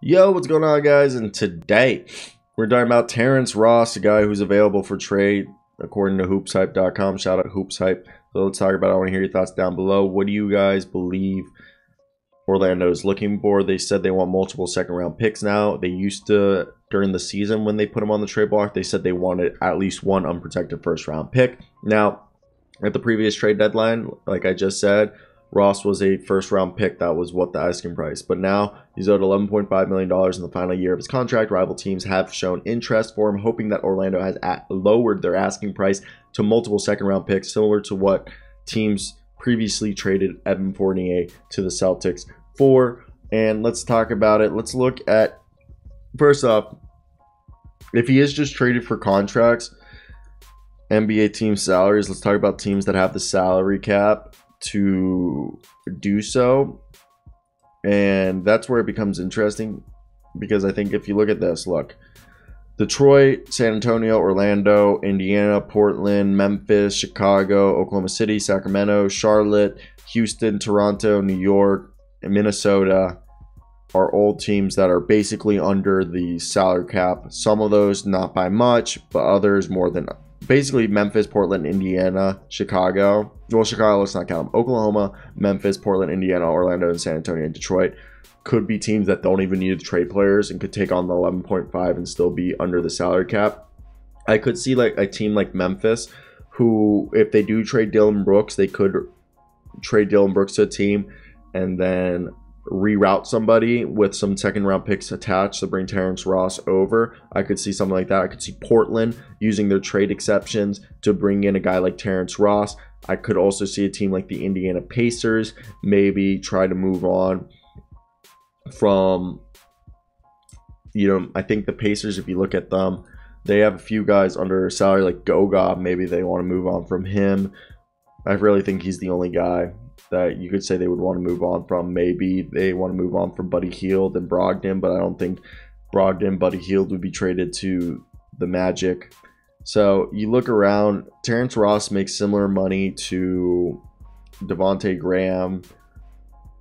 Yo, what's going on, guys? And today we're talking about Terrence Ross, a guy who's available for trade according to HoopsHype.com. Shout out HoopsHype. So let's talk about it. I want to hear your thoughts down below. What do you guys believe Orlando is looking for? They said they want multiple second-round picks now. They used to, during the season when they put him on the trade block, they said they wanted at least one unprotected first-round pick. Now, at the previous trade deadline, like I just said, Ross was a first-round pick. That was what the asking price. But now he's owed $11.5 million in the final year of his contract. Rival teams have shown interest for him, hoping that Orlando has lowered their asking price to multiple second-round picks, similar to what teams previously traded Evan Fournier to the Celtics for. And let's talk about it. Let's look at, first off, if he is just traded for contracts, NBA team salaries, let's talk about teams that have the salary cap to do so. And that's where it becomes interesting, because I think if you look at this, look, Detroit, San Antonio, Orlando, Indiana, Portland, Memphis, Chicago, Oklahoma City, Sacramento, Charlotte, Houston, Toronto, New York, and Minnesota are all teams that are basically under the salary cap. Some of those not by much, but others more than. Basically, Memphis, Portland, Indiana, Chicago. Well, Chicago, let's not count them. Oklahoma, Memphis, Portland, Indiana, Orlando, and San Antonio, and Detroit could be teams that don't even need to trade players and could take on the 11.5 and still be under the salary cap. I could see like a team like Memphis, who, if they do trade Dillon Brooks, they could trade Dillon Brooks to a team and then reroute somebody with some second round picks attached to bring Terrence Ross over. I could see something like that. I could see Portland using their trade exceptions to bring in a guy like Terrence Ross. I could also see a team like the Indiana Pacers maybe try to move on from, I think the Pacers, if you look at them, they have a few guys under salary like Goga. Maybe they want to move on from him. I really think he's the only guy that you could say they would want to move on from. Maybe they want to move on from Buddy Hield and Brogdon, but I don't think Brogdon, Buddy Hield would be traded to the Magic. So you look around, Terrence Ross makes similar money to Devontae Graham,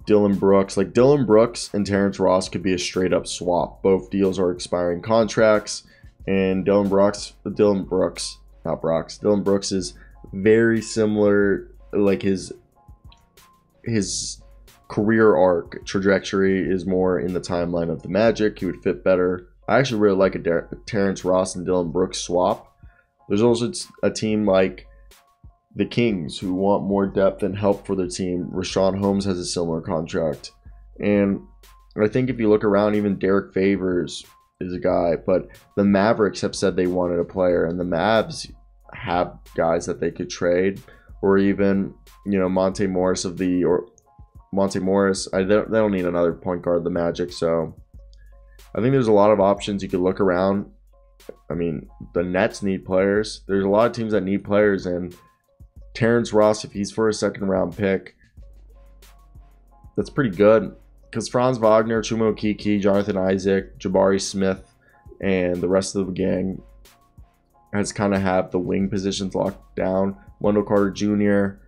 Dillon Brooks. Like Dillon Brooks and Terrence Ross could be a straight up swap. Both deals are expiring contracts, and Dillon Brooks is very similar, like his career arc trajectory is more in the timeline of the Magic. He would fit better. I actually really like a Terrence Ross and Dillon Brooks swap. There's also a team like the Kings who want more depth and help for their team. Rashawn Holmes has a similar contract. And I think if you look around, even Derek Favors is a guy. But the Mavericks have said they wanted a player, and the Mavs have guys that they could trade. Or even, Monte Morris. They don't need another point guard, the Magic. So I think there's a lot of options you could look around. I mean, the Nets need players. There's a lot of teams that need players, and Terrence Ross, if he's for a second round pick, that's pretty good. Because Franz Wagner, Chuma Okeke, Jonathan Isaac, Jabari Smith, and the rest of the gang has kind of have the wing positions locked down. Wendell Carter Jr.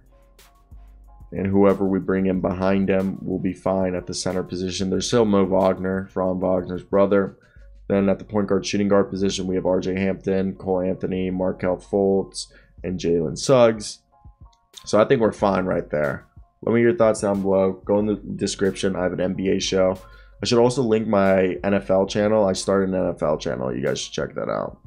and whoever we bring in behind him will be fine at the center position. There's still Mo Wagner, Franz Wagner's brother. Then at the point guard shooting guard position, we have RJ Hampton, Cole Anthony, Markelle Fultz, and Jalen Suggs. So I think we're fine right there. Let me know your thoughts down below. Go in the description. I have an NBA show. I should also link my NFL channel. I started an NFL channel. You guys should check that out.